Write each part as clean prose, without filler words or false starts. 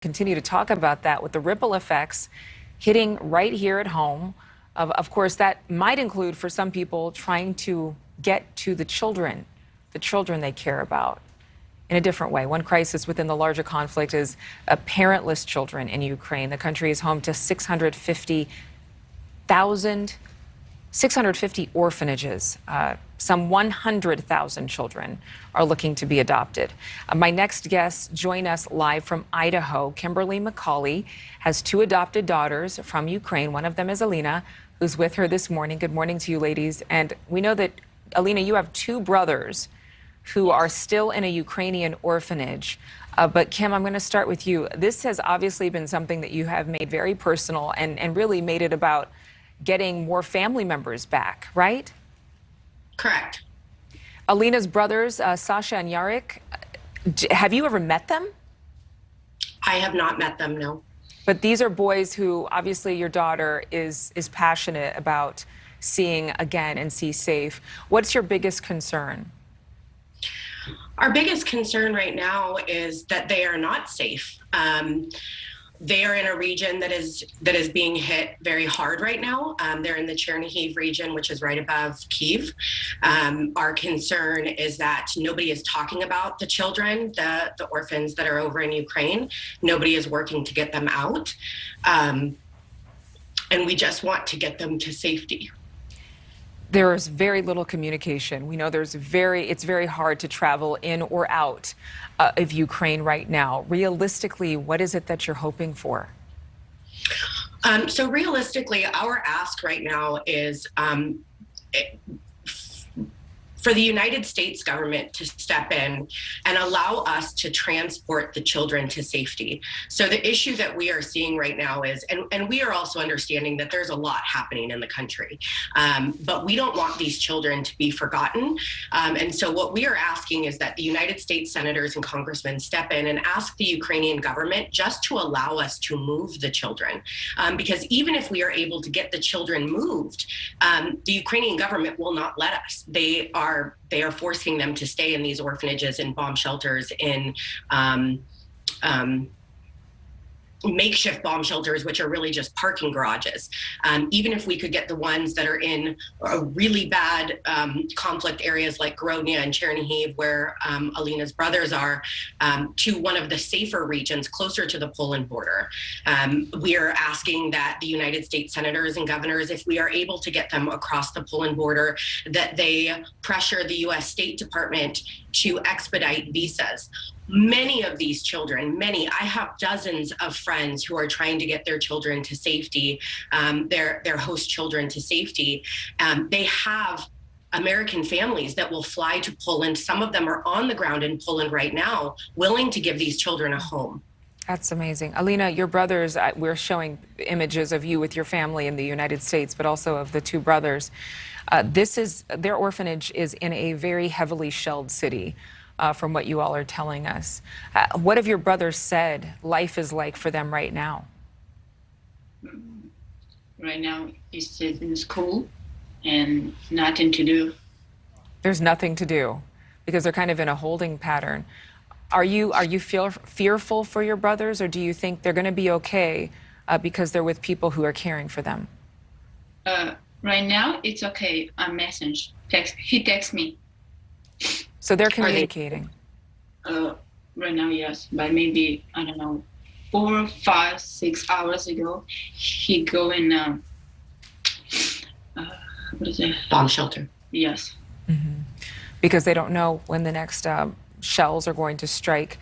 Continue to talk about that with the ripple effects hitting right here at home. Of course, that might include for some people trying to get to the children they care about in a different way. One crisis within the larger conflict is parentless children in Ukraine. The country is home to 650 orphanages. Some 100,000 children are looking to be adopted. My next guests join us live from Idaho. Kimberly McCauley has two adopted daughters from Ukraine. One of them is Alina, who's with her this morning. Good morning to you, ladies. And we know that, Alina, you have two brothers who are still in a Ukrainian orphanage. But Kim, I'm going to start with you. This has obviously been something that you have made very personal and really made it about getting more family members back, right? Correct. Alina's brothers, Sasha and Yarek, have you ever met them? I have not met them, no. But these are boys who obviously your daughter is passionate about seeing again and see safe. What's your biggest concern? Our biggest concern right now is that they are not safe. They are in a region that is being hit very hard right now. They're in the Chernihiv region, which is right above Kyiv. Our concern is that nobody is talking about the children, the orphans that are over in Ukraine. Nobody is working to get them out. And we just want to get them to safety. There is very little communication. We know it's very hard to travel in or out of Ukraine right now. Realistically, what is it that you're hoping for? So realistically, our ask right now is for the United States government to step in and allow us to transport the children to safety. So the issue that we are seeing right now is, and we are also understanding that there's a lot happening in the country, but we don't want these children to be forgotten. And so what we are asking is that the United States senators and congressmen step in and ask the Ukrainian government just to allow us to move the children. Because even if we are able to get the children moved, the Ukrainian government will not let us. They are forcing them to stay in these orphanages and bomb shelters in makeshift bomb shelters, which are really just parking garages. Even if we could get the ones that are in really bad conflict areas like Grodnia and Chernihiv, where Alina's brothers are, to one of the safer regions closer to the Poland border. We are asking that the United States senators and governors, if we are able to get them across the Poland border, that they pressure the U.S. State Department to expedite visas. Many of these children, I have dozens of friends who are trying to get their children to safety, their host children to safety. They have American families that will fly to Poland. Some of them are on the ground in Poland right now, willing to give these children a home. That's amazing. Alina, your brothers, we're showing images of you with your family in the United States, but also of the two brothers. Their orphanage is in a very heavily shelled city. From what you all are telling us. What have your brothers said life is like for them right now? Right now, he's in school and nothing to do. There's nothing to do because they're kind of in a holding pattern. Are you fearful for your brothers, or do you think they're going to be okay because they're with people who are caring for them? Right now, it's okay. On message. He texts me. So they're communicating? Right now, yes. But maybe, I don't know, 4, 5, 6 hours ago, he go in, what is it? Bomb shelter. Yes. Mm-hmm. Because they don't know when the next shells are going to strike.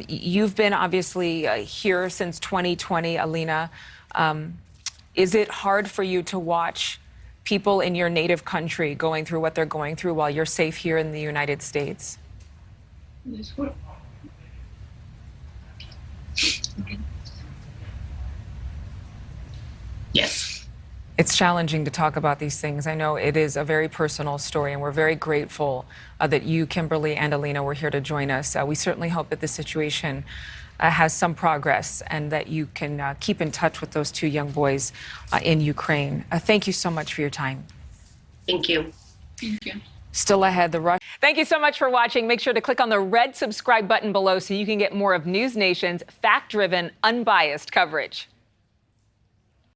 You've been obviously here since 2020, Alina. Is it hard for you to watch people in your native country going through what they're going through while you're safe here in the United States? Yes. It's challenging to talk about these things. I know it is a very personal story, and we're very grateful that you, Kimberly, and Alina were here to join us. We certainly hope that the situation has some progress and that you can keep in touch with those two young boys in Ukraine. Thank you so much for your time. Thank you. Thank you. Still ahead, the rush. Thank you so much for watching. Make sure to click on the red subscribe button below so you can get more of NewsNation's fact-driven, unbiased coverage.